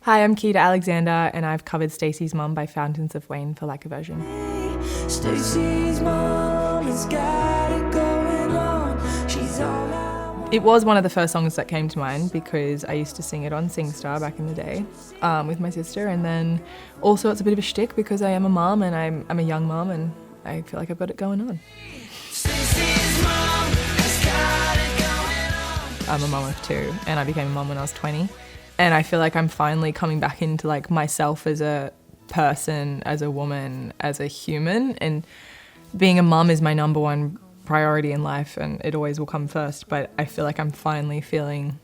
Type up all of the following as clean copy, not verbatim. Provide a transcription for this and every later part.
Hi, I'm Keita Alexander, and I've covered Stacy's Mum by Fountains of Wayne for like a version. Stacy's mom has got it going on. She's all out. It was one of the first songs that came to mind because I used to sing it on SingStar back in the day with my sister, and then also it's a bit of a shtick because I am a mum and I'm a young mum and I feel like I've got it going on. Stacy's mom has got it going on. I'm a mum of two and I became a mum when I was 20. And I feel like I'm finally coming back into like myself as a person, as a woman, as a human. And being a mum is my number one priority in life and it always will come first. But I feel like I'm finally feeling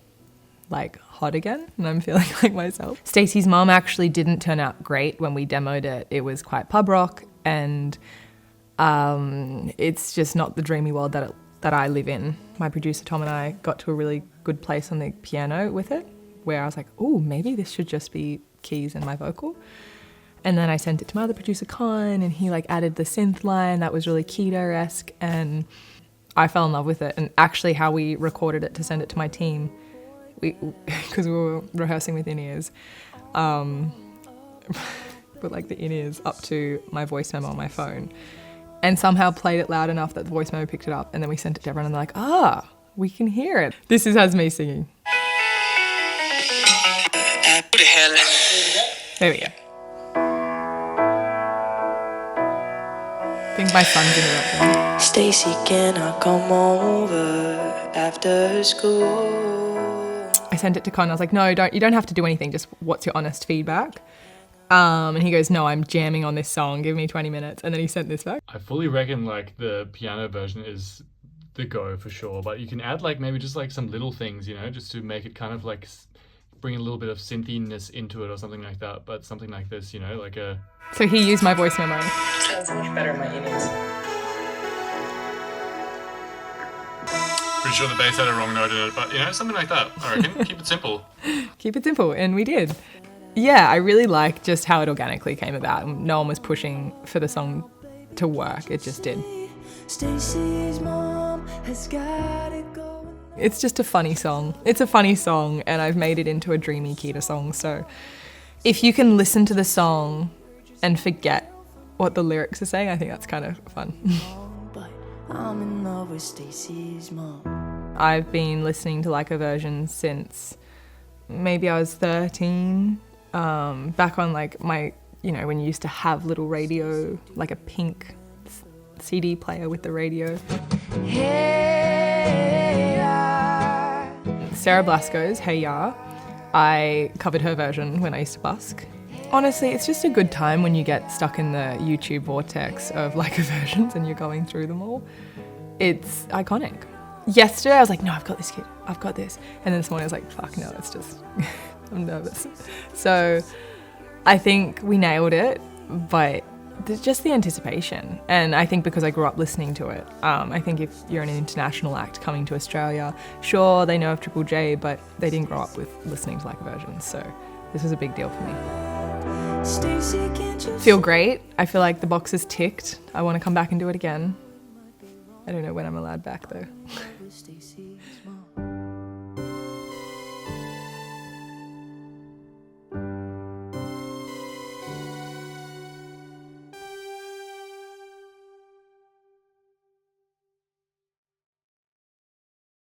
like hot again and I'm feeling like myself. Stacy's Mum actually didn't turn out great when we demoed it. It was quite pub rock and it's just not the dreamy world that I live in. My producer Tom and I got to a really good place on the piano with it, where I was like, oh, maybe this should just be keys and my vocal. And then I sent it to my other producer, Con, and he like added the synth line that was really Keita-esque, and I fell in love with it. And actually how we recorded it to send it to my team, because we were rehearsing with in-ears, put like the in-ears up to my voice memo on my phone and somehow played it loud enough that the voice memo picked it up, and then we sent it to everyone and they're like, we can hear it. This has me singing. Who the hell? There we go. I think my son's in the background. Stacy, can I come over after school? I sent it to Con. I was like, no, you don't have to do anything. Just what's your honest feedback? And he goes, no, I'm jamming on this song. Give me 20 minutes. And then he sent this back. I fully reckon like the piano version is the go for sure, but you can add like maybe just like some little things, you know, just to make it kind of like bring a little bit of synthiness into it or something like that. But something like this, you know, like a... So he used my voice memo. Sounds much better in my in-ears. Pretty sure the bass had a wrong note in it, but you know, something like that, I reckon. Keep it simple. Keep it simple, and we did. Yeah, I really like just how it organically came about. No one was pushing for the song to work, it just did. Stacy's mom has got it going. It's just a funny song. It's a funny song, and I've made it into a dreamy Keita song, so if you can listen to the song and forget what the lyrics are saying, I think that's kind of fun. But I'm in love with Stacy's mom. I've been listening to like a version since maybe I was 13. Back on like my, you know, when you used to have little radio, like a pink CD player with the radio. Hey, Sarah Blasco's Hey Ya. I covered her version when I used to busk. Honestly, it's just a good time when you get stuck in the YouTube vortex of like versions and you're going through them all. It's iconic. Yesterday I was like, no, I've got this kid, I've got this. And then this morning I was like, fuck no, it's just, I'm nervous. So I think we nailed it, but there's just the anticipation. And I think because I grew up listening to it, I think if you're an international act coming to Australia, sure, they know of Triple J, but they didn't grow up with listening to like versions. So this was a big deal for me. Stacy, can't you Feel great. I feel like the box is ticked. I want to come back and do it again. I don't know when I'm allowed back though. Stacy?